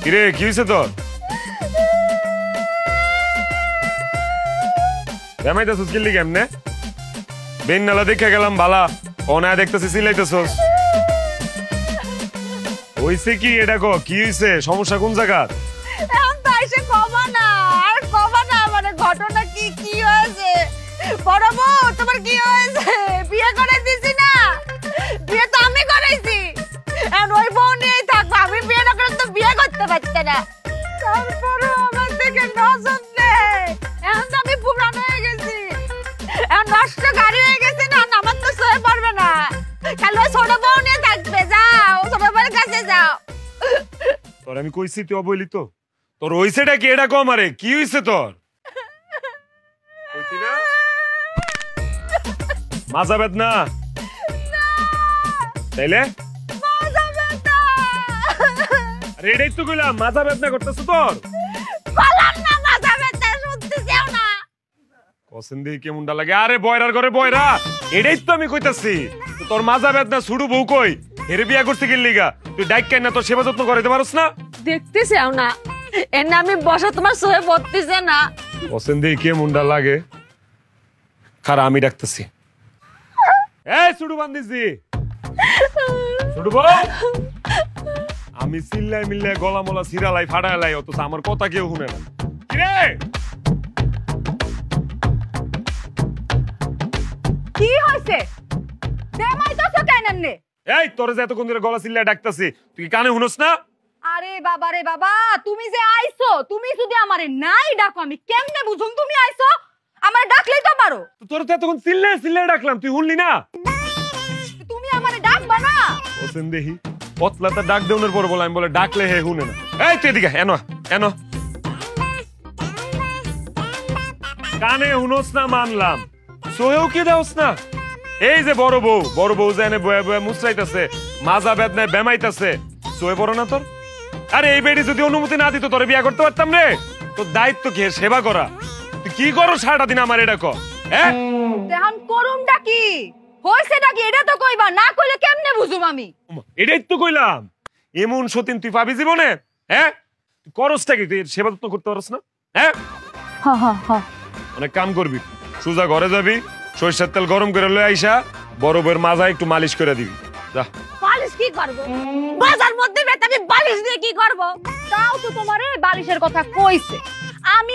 কিরে কি হয়েছে তোর? বেমাইতেছিস কিল্লি কেমনে? বেন নালা দেখে গেলাম বালা, অনায় দেখতেছিস সিলাইতেছস। হইছে কি এটা কো? কি হইছে? সমস্যা কোন জায়গা? এখন তো এসে কমা না, আর কমা না, মানে ঘটনা কি কি হয়েছে? বড় বউ তোমার কি হয়েছে? বিয়ে করে দিছি না? বিয়ে তো আমি করাইছি, এখন ওই বউ নিয়েই থাকবো। আমি বিয়ে না করলে তো বিয়ে করতে পারতে না। তারপরে আমার থেকে নজর নেই, এখন তো আমি পুরানো হয়ে গেছি, এখন নষ্ট গাড়ি হয়ে গেছে না, আমার তো সয়ে পারবে না। খালি ওই ছোট বউ নিয়ে থাকবে। যাও ছোট বউয়ের কাছে যাও। তোর আমি কইছি তুই অবইলি তো? তোর হইছেটা কি এটা কম? আরে কি হইছে তোর? কইছি না মাজা বেদনা? তাইলে আরে এটাই তো কইলাম, মাজা বেদনা করতেছ তোর? বললাম না মাথা ব্যথা, শুনতে চাও না? কসেন দিয়ে কেমনটা লাগে? আরে বয়রার ঘরে বয়রা, এটাই তো আমি কইতাছি। তোর মাজা বেদনা ছুড়ু বউ কই? হেরে বিয়া করতে গেলি গা, তুই ডাইক কেন না? তোর সেবা যত্ন করাইতে পারস না? দেখতে চাও না? এর নামে বসা তোমার সহে পড়তেছে না? কসেন দিয়ে কেমনটা লাগে? খারা আমি ডাকতেছি। এই ছুড়ু বান্ধিছি, ছুড়ু বউ। আমি চিল্লাই মিল্লাই গলা মলা সিরালাই ফাড়াইলাই, অথচ আমার কথা কেউ শুনে না। কিরে কি হইছে? দেমাই তো কেন নে? এই তোর যে এতক্ষণ ধরে গলা চিল্লাই ডাকতাছি, তুই কি কানে শুনস না? আরে বাবা রে বাবা, তুমি যে আইছো, তুমি যদি আমারে নাই ডাকো আমি কেমনে বুঝুম তুমি আইছো? আমারে ডাকলেই তো পারো। তো তোর তো এতক্ষণ চিল্লাই চিল্লাই ডাকলাম, তুই শুনলি না? তুমি আমারে ডাকবা না? ওসেন দেখি পতলাটা ডাক দেওয়ার পর বলে, আমি বলে ডাকলে হে শুনে না। এই তুই এদিকে এনো এনো। কানে শুনস না মানলাম, সোহেও কি দাওস না? এই যে বড় বউ যে এনে বয়ে বয়ে মুচড়াইতেছে, মাজা বেদনায় বেমাইতেছে, সোয়ে পড়ো না তোর? আরে এই বেডি যদি অনুমতি না দিত তোরে বিয়া করতে পারতাম রে? তোর দায়িত্ব কি সেবা করা? তুই কি করো সারাটা দিন আমার? এটা কর। হ্যাঁ দেহান করুমটা কি হইছেটা কি এটা তো কইবা, না কইলে কেমনে বুঝুম আমি? এটাই তো কইলাম, এমন সতীন তুই পাবি জীবনে? হ্যাঁ তুই করসটা কি? তুই সেবা যত্ন করতে পারস না? হ্যাঁ অনেক কাম করবি, সোজা ঘরে যাবি, সরিষার তেল গরম করে লয়ে আইসা বড় বউয়ের মাজা একটু মালিশ করে দিবি। যা। বালিশ কি করব? বাজার মধ্যে বেটা আমি বালিশ দিয়ে কি করব? তাও তো তোমারে বালিশের কথা কইছে। আমি